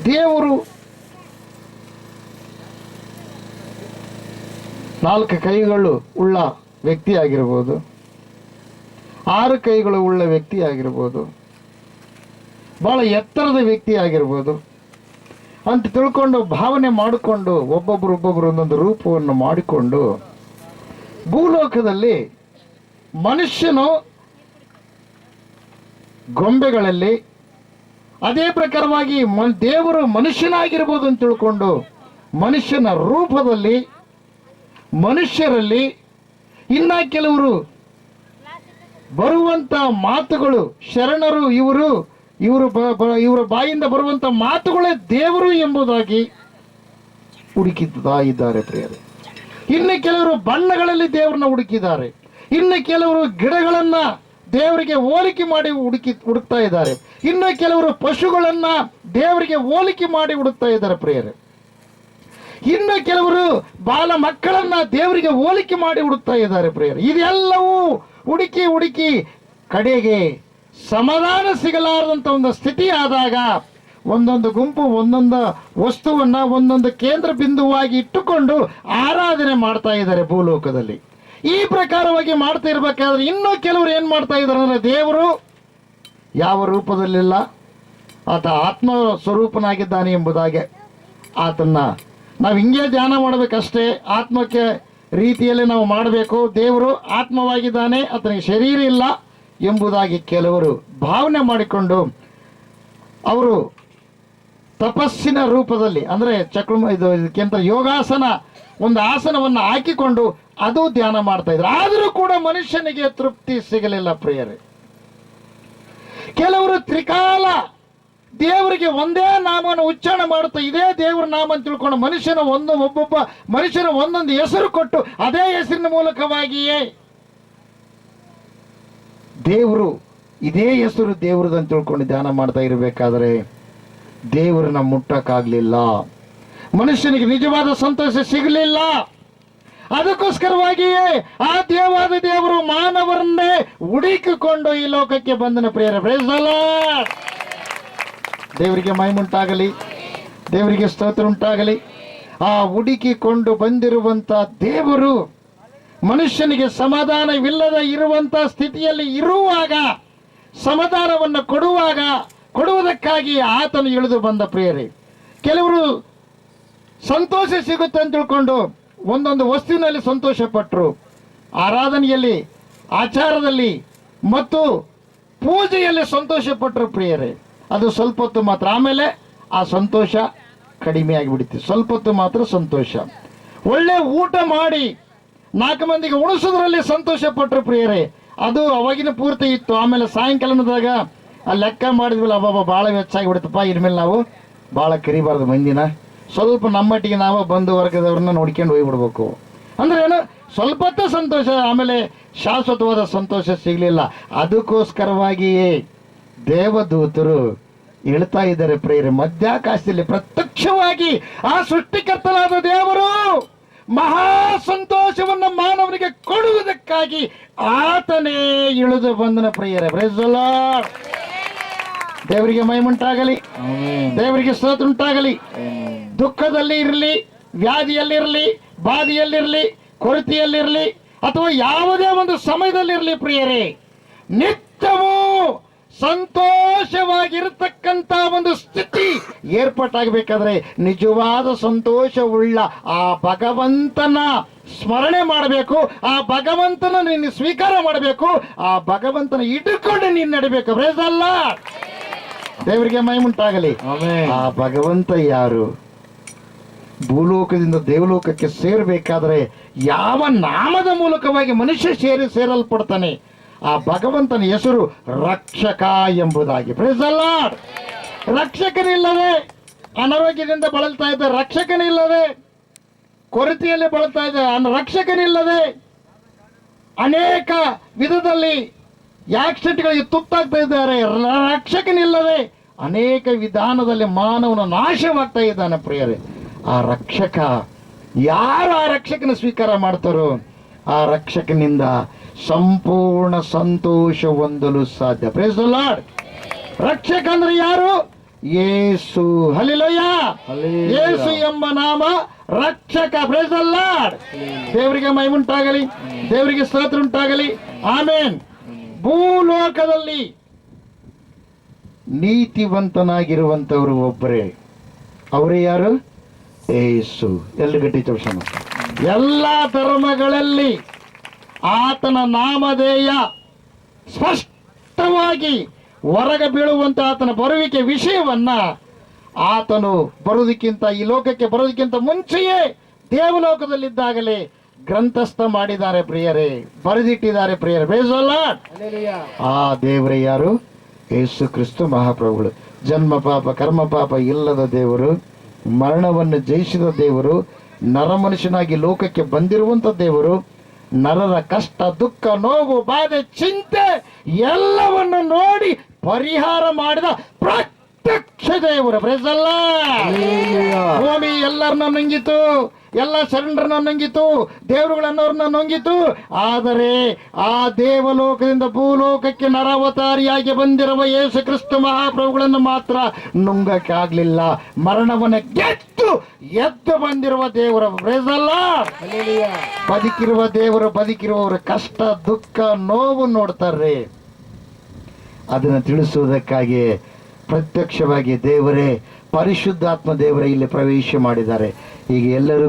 ದೇವರು 4 ಕೈಗಳು ಉಳ್ಳ ವ್ಯಕ್ತಿ ಆಗಿರ್ಬೋದು, 6 ಕೈಗಳು ಉಳ್ಳ ವ್ಯಕ್ತಿ ಆಗಿರ್ಬೋದು, ಬಹಳ ಎತ್ತರದ ವ್ಯಕ್ತಿ ಆಗಿರ್ಬೋದು ಅಂತ ತಿಳ್ಕೊಂಡು ಭಾವನೆ ಮಾಡಿಕೊಂಡು ಒಬ್ಬೊಬ್ಬರು ಒಂದೊಂದು ರೂಪವನ್ನು ಮಾಡಿಕೊಂಡು ಭೂಲೋಕದಲ್ಲಿ ಮನುಷ್ಯನು ಗೊಂಬೆಗಳಲ್ಲಿ ಅದೇ ಪ್ರಕಾರವಾಗಿ ದೇವರು ಮನುಷ್ಯನಾಗಿರ್ಬೋದು ಅಂತ ತಿಳ್ಕೊಂಡು ಮನುಷ್ಯನ ರೂಪದಲ್ಲಿ ಮನುಷ್ಯರಲ್ಲಿ ಇನ್ನ ಕೆಲವರು ಬರುವಂತ ಮಾತುಗಳು ಶರಣರು ಇವರ ಬಾಯಿಂದ ಬರುವಂತ ಮಾತುಗಳೇ ದೇವರು ಎಂಬುದಾಗಿ ಹುಡುಕಿತಾ ಇದ್ದಾರೆ ಪ್ರಿಯರೇ. ಇನ್ನು ಕೆಲವರು ಬಣ್ಣಗಳಲ್ಲಿ ದೇವರನ್ನ ಹುಡುಕಿದ್ದಾರೆ, ಇನ್ನು ಕೆಲವರು ಗಿಡಗಳನ್ನ ದೇವರಿಗೆ ಹೋಲಿಕೆ ಮಾಡಿ ಹುಡುಕ್ತಾ ಇದ್ದಾರೆ, ಇನ್ನು ಕೆಲವರು ಪಶುಗಳನ್ನ ದೇವರಿಗೆ ಹೋಲಿಕೆ ಮಾಡಿ ಹುಡುಕ್ತಾ ಇದ್ದಾರೆ ಪ್ರಿಯರೇ. ಇನ್ನು ಕೆಲವರು ಬಾಲ ಮಕ್ಕಳನ್ನ ದೇವರಿಗೆ ಹೋಲಿಕೆ ಮಾಡಿ ಹುಡುಕ್ತಾ ಇದ್ದಾರೆ ಪ್ರಿಯರೇ. ಇದೆಲ್ಲವೂ ಹುಡುಕಿ ಕಡೆಗೆ ಸಮಾಧಾನ ಸಿಗಲಾರದಂತ ಒಂದು ಸ್ಥಿತಿ ಆದಾಗ ಒಂದೊಂದು ಗುಂಪು ಒಂದೊಂದು ವಸ್ತುವನ್ನ ಒಂದೊಂದು ಕೇಂದ್ರ ಬಿಂದುವಾಗಿ ಇಟ್ಟುಕೊಂಡು ಆರಾಧನೆ ಮಾಡ್ತಾ ಇದ್ದಾರೆ ಭೂಲೋಕದಲ್ಲಿ. ಈ ಪ್ರಕಾರವಾಗಿ ಮಾಡ್ತಾ ಇರ್ಬೇಕಾದ್ರೆ ಇನ್ನೂ ಕೆಲವರು ಏನ್ ಮಾಡ್ತಾ ಇದ್ದಾರೆ ಅಂದ್ರೆ ದೇವರು ಯಾವ ರೂಪದಲ್ಲಿಲ್ಲ, ಆತ ಆತ್ಮ ಸ್ವರೂಪನಾಗಿದ್ದಾನೆ ಎಂಬುದಾಗೆ ಆತನ್ನ ನಾವು ಹಿಂಗೆ ಧ್ಯಾನ ಮಾಡಬೇಕಷ್ಟೇ, ಆತ್ಮಕ್ಕೆ ರೀತಿಯಲ್ಲಿ ನಾವು ಮಾಡಬೇಕು. ದೇವರು ಆತ್ಮವಾಗಿದ್ದಾನೆ, ಆತನಿಗೆ ಶರೀರ ಇಲ್ಲ ಎಂಬುದಾಗಿ ಕೆಲವರು ಭಾವನೆ ಮಾಡಿಕೊಂಡು ಅವರು ತಪಸ್ಸಿನ ರೂಪದಲ್ಲಿ ಅಂದರೆ ಇದಕ್ಕಿಂತ ಯೋಗಾಸನ ಒಂದು ಆಸನವನ್ನು ಹಾಕಿಕೊಂಡು ಅದು ಧ್ಯಾನ ಮಾಡ್ತಾ ಇದ್ರು. ಆದರೂ ಕೂಡ ಮನುಷ್ಯನಿಗೆ ತೃಪ್ತಿ ಸಿಗಲಿಲ್ಲ ಪ್ರಿಯರೇ. ಕೆಲವರು ತ್ರಿಕಾಲ ದೇವರಿಗೆ ಒಂದೇ ನಾಮವನ್ನು ಉಚ್ಚಾರಣೆ ಮಾಡುತ್ತಾ ಇದೇ ದೇವರ ನಾಮ ಅಂತ ತಿಳ್ಕೊಂಡು ಒಬ್ಬೊಬ್ಬ ಮನುಷ್ಯನ ಒಂದೊಂದು ಹೆಸರು ಕೊಟ್ಟು ಅದೇ ಹೆಸರಿನ ಮೂಲಕವಾಗಿಯೇ ದೇವರು ಇದೇ ಹೆಸರು ದೇವ್ರದ್ದು ಅಂತ ತಿಳ್ಕೊಂಡು ಧ್ಯಾನ ಮಾಡ್ತಾ ಇರಬೇಕಾದ್ರೆ ದೇವರನ್ನ ಮುಟ್ಟಕ್ಕಾಗ್ಲಿಲ್ಲ, ಮನುಷ್ಯನಿಗೆ ನಿಜವಾದ ಸಂತೋಷ ಸಿಗಲಿಲ್ಲ. ಅದಕ್ಕೋಸ್ಕರವಾಗಿಯೇ ಆ ದೇವರು ಮಾನವರನ್ನೇ ಹುಡುಕಿಕೊಂಡು ಈ ಲೋಕಕ್ಕೆ ಬಂದನ ಪ್ರಿಯರೇ. Praise the Lord. ದೇವರಿಗೆ ಮಹಿಮುಂಟಾಗಲಿ, ದೇವರಿಗೆ ಸ್ತೋತ್ರ ಉಂಟಾಗಲಿ. ಆ ಹುಡುಕಿಕೊಂಡು ಬಂದಿರುವಂತ ದೇವರು ಮನುಷ್ಯನಿಗೆ ಸಮಾಧಾನವಿಲ್ಲದ ಇರುವಂತ ಸ್ಥಿತಿಯಲ್ಲಿ ಇರುವಾಗ ಸಮಾಧಾನವನ್ನು ಕೊಡುವುದಕ್ಕಾಗಿ ಆತನು ಇಳಿದು ಬಂದ ಪ್ರಿಯರೇ. ಕೆಲವರು ಸಂತೋಷ ಸಿಗುತ್ತೆ ಅಂತ ತಿಳ್ಕೊಂಡು ಒಂದೊಂದು ವಸ್ತುವಿನಲ್ಲಿ ಸಂತೋಷ ಪಟ್ಟರು, ಆರಾಧನೆಯಲ್ಲಿ, ಆಚಾರದಲ್ಲಿ ಮತ್ತು ಪೂಜೆಯಲ್ಲಿ ಸಂತೋಷ ಪಟ್ಟರು ಪ್ರಿಯರೇ. ಅದು ಸ್ವಲ್ಪ ಹೊತ್ತು ಮಾತ್ರ, ಆಮೇಲೆ ಆ ಸಂತೋಷ ಕಡಿಮೆ ಆಗಿಬಿಡುತ್ತೆ. ಸ್ವಲ್ಪ ಹೊತ್ತು ಮಾತ್ರ ಸಂತೋಷ. ಒಳ್ಳೆ ಊಟ ಮಾಡಿ 4 ಮಂದಿಗೆ ಉಣಿಸೋದ್ರಲ್ಲಿ ಸಂತೋಷ ಪಟ್ಟರು ಪ್ರಿಯರೇ. ಅದು ಅವಾಗಿನ ಪೂರ್ತಿ ಇತ್ತು. ಆಮೇಲೆ ಸಾಯಂಕಾಲದಾಗ ಆ ಲೆಕ್ಕ ಮಾಡಿದ್ವಲ್ಲ, ಅಬ್ಬಬ್ಬ ಭಾಳ ವೆಚ್ಚಾಗಿ ಬಿಡುತ್ತಪ್ಪ, ಇನ್ಮೇಲೆ ನಾವು ಭಾಳ ಕರಿಬಾರ್ದು ಮಂದಿನ, ಸ್ವಲ್ಪ ನಮ್ಮಟ್ಟಿಗೆ ನಾವು ಬಂಧು ವರ್ಗದವ್ರನ್ನ ನೋಡ್ಕೊಂಡು ಹೋಗ್ಬಿಡ್ಬೇಕು ಅಂದ್ರೆ ಏನು, ಸ್ವಲ್ಪ ಹೊತ್ತು ಸಂತೋಷ, ಆಮೇಲೆ ಶಾಶ್ವತವಾದ ಸಂತೋಷ ಸಿಗಲಿಲ್ಲ. ಅದಕ್ಕೋಸ್ಕರವಾಗಿಯೇ ದೇವದೂತರು ಹೇಳ್ತಾ ಇದ್ದಾರೆ ಪ್ರಿಯರೇ, ಮಧ್ಯಾಕಾಶದಲ್ಲಿ ಪ್ರತ್ಯಕ್ಷವಾಗಿ ಆ ಸೃಷ್ಟಿಕರ್ತನಾದ ದೇವರು ಮಹಾ ಸಂತೋಷವನ್ನು ಮಾನವನಿಗೆ ಕೊಡುವುದಕ್ಕಾಗಿ ಆತನೇ ಇಳಿದು ಬಂದನ ಪ್ರಿಯರೇ. Praise the Lord. ದೇವರಿಗೆ ಮಹಿಮುಂಟಾಗಲಿ, ದೇವರಿಗೆ ಸ್ತೋತ್ರ ಉಂಟಾಗಲಿ. ದುಃಖದಲ್ಲಿ ಇರಲಿ, ವ್ಯಾಧಿಯಲ್ಲಿರಲಿ, ಬಾಧೆಯಲ್ಲಿರಲಿ, ಕೊರತೆಯಲ್ಲಿರಲಿ ಅಥವಾ ಯಾವುದೇ ಒಂದು ಸಮಯದಲ್ಲಿರಲಿ ಪ್ರಿಯರೇ, ನಿತ್ಯವೂ ಸಂತೋಷವಾಗಿರತಕ್ಕಂತ ಒಂದು ಸ್ಥಿತಿ ಏರ್ಪಾಟಾಗಬೇಕಾದ್ರೆ ನಿಜವಾದ ಸಂತೋಷವುಳ್ಳ ಆ ಭಗವಂತನ ಸ್ಮರಣೆ ಮಾಡಬೇಕು, ಆ ಭಗವಂತನ ನೀನು ಸ್ವೀಕಾರ ಮಾಡಬೇಕು, ಆ ಭಗವಂತನ ಇಟ್ಟುಕೊಂಡು ನೀನು ನಡಿಬೇಕು. Praise the Lord. ದೇವರಿಗೆ ಮಹಿಮುಂಟಾಗಲಿ. ಆ ಭಗವಂತ ಯಾರು? ಭೂಲೋಕದಿಂದ ದೇವಲೋಕಕ್ಕೆ ಸೇರಬೇಕಾದ್ರೆ ಯಾವ ನಾಮದ ಮೂಲಕವಾಗಿ ಮನುಷ್ಯ ಸೇರಲ್ಪಡ್ತಾನೆ? ಆ ಭಗವಂತನ ಹೆಸರು ರಕ್ಷಕ ಎಂಬುದಾಗಿ. Price the lord. ರಕ್ಷಕನಿಲ್ಲದೆ ಅನಾರೋಗ್ಯದಿಂದ ಬಳಲ್ತಾ ಇದ್ದ ರಕ್ಷಕನಿಲ್ಲದೆ, ಕೊರತೆಯಲ್ಲಿ ಬಳಲ್ತಾ ಇದ್ದ ರಕ್ಷಕನಿಲ್ಲದೆ, ಅನೇಕ ವಿಧದಲ್ಲಿ ಆಕ್ಸಿಡೆಂಟ್ಗಳಿಗೆ ತುತ್ತಾಗ್ತಾ ಇದ್ದಾರೆ, ರಕ್ಷಕನಿಲ್ಲದೆ ಅನೇಕ ವಿಧಾನದಲ್ಲಿ ಮಾನವನ ನಾಶವಾಗ್ತಾ ಇದ್ದಾನೆ ಪ್ರಿಯರೇ. ಆ ರಕ್ಷಕ ಯಾರು ಆ ರಕ್ಷಕನ ಸ್ವೀಕಾರ ಮಾಡ್ತಾರೋ ಆ ರಕ್ಷಕನಿಂದ ಸಂಪೂರ್ಣ ಸಂತೋಷ ಹೊಂದಲು ಸಾಧ್ಯ. Praise the Lord. ರಕ್ಷಕ ಅಂದ್ರೆ ಯಾರು? ಯೇಸು. ಹಲ್ಲೆಲೂಯ. ಯೇಸು ಎಂಬ ನಾಮ ರಕ್ಷಕ. Praise the Lord. ದೇವರಿಗೆ ಮಹಿಮೆ ಉಂಟಾಗಲಿ, ದೇವರಿಗೆ ಸ್ತೋತ್ರ ಉಂಟಾಗಲಿ. ಆಮೆನ್. ಭೂಲೋಕದಲ್ಲಿ ನೀತಿವಂತನಾಗಿರುವಂತವರು ಒಬ್ಬರೇ, ಅವರೇ ಯಾರು? ಯೇಸು. ಎಲ್ಲ ಗಟ್ಟಿ ಚೌಷಣ. ಎಲ್ಲ ಧರ್ಮಗಳಲ್ಲಿ ಆತನ ನಾಮಧೇಯ ಸ್ಪಷ್ಟವಾಗಿ ಹೊರಗೆ ಬೀಳುವಂತ ಆತನ ಬರುವಿಕೆ ವಿಷಯವನ್ನ ಆತನು ಬರುವುದಕ್ಕಿಂತ, ಈ ಲೋಕಕ್ಕೆ ಬರೋದಕ್ಕಿಂತ ಮುಂಚೆಯೇ ದೇವಲೋಕದಲ್ಲಿದ್ದಾಗಲೇ ಗ್ರಂಥಸ್ಥ ಮಾಡಿದ್ದಾರೆ ಪ್ರಿಯರೇ, ಬರೆದಿಟ್ಟಿದ್ದಾರೆ ಪ್ರಿಯರೇ. Praise the Lord. ಆ ದೇವರೇ ಯಾರು? ಯೇಸು ಕ್ರಿಸ್ತು ಮಹಾಪ್ರಭುಗಳು. ಜನ್ಮ ಪಾಪ ಕರ್ಮ ಪಾಪ ಇಲ್ಲದ ದೇವರು, ಮರಣವನ್ನು ಜಯಿಸಿದ ದೇವರು, ನರಮನುಷ್ಯನಾಗಿ ಲೋಕಕ್ಕೆ ಬಂದಿರುವಂತ ದೇವರು, ನರರ ಕಷ್ಟ ದುಃಖ ನೋವು ಬಾಧೆ ಚಿಂತೆ ಎಲ್ಲವನ್ನು ನೋಡಿ ಪರಿಹಾರ ಮಾಡಿದ ಪ್ರತ್ಯಕ್ಷ ದೇವರು. Praise the Lord. ಭೂಮಿ ಎಲ್ಲರನ್ನ ನುಂಗಿತು, ಎಲ್ಲ ಶರಣರನ್ನ ನುಂಗಿತು, ದೇವರುಗಳನ್ನವ್ರನ್ನ ನುಂಗಿತು. ಆದರೆ ಆ ದೇವಲೋಕದಿಂದ ಭೂಲೋಕಕ್ಕೆ ನರಾವತಾರಿಯಾಗಿ ಬಂದಿರುವ ಯೇಸು ಕ್ರಿಸ್ತು ಮಹಾಪ್ರಭುಗಳನ್ನು ಮಾತ್ರ ನುಂಗಕ್ಕಾಗ್ಲಿಲ್ಲ. ಮರಣವನ್ನು ಗೆದ್ದು ಎದ್ದು ಬಂದಿರುವ ದೇವರ. Price the lord. ಬದುಕಿರುವ ದೇವರು, ಬದುಕಿರುವವರು ಕಷ್ಟ ದುಃಖ ನೋವು ನೋಡ್ತಾರೆ. ಅದನ್ನು ತಿಳಿಸುವುದಕ್ಕಾಗಿ ಪ್ರತ್ಯಕ್ಷವಾಗಿ ದೇವರೇ, ಪರಿಶುದ್ಧಾತ್ಮ ದೇವರೇ ಇಲ್ಲಿ ಪ್ರವೇಶ ಮಾಡಿದ್ದಾರೆ. ಈಗ ಎಲ್ಲರೂ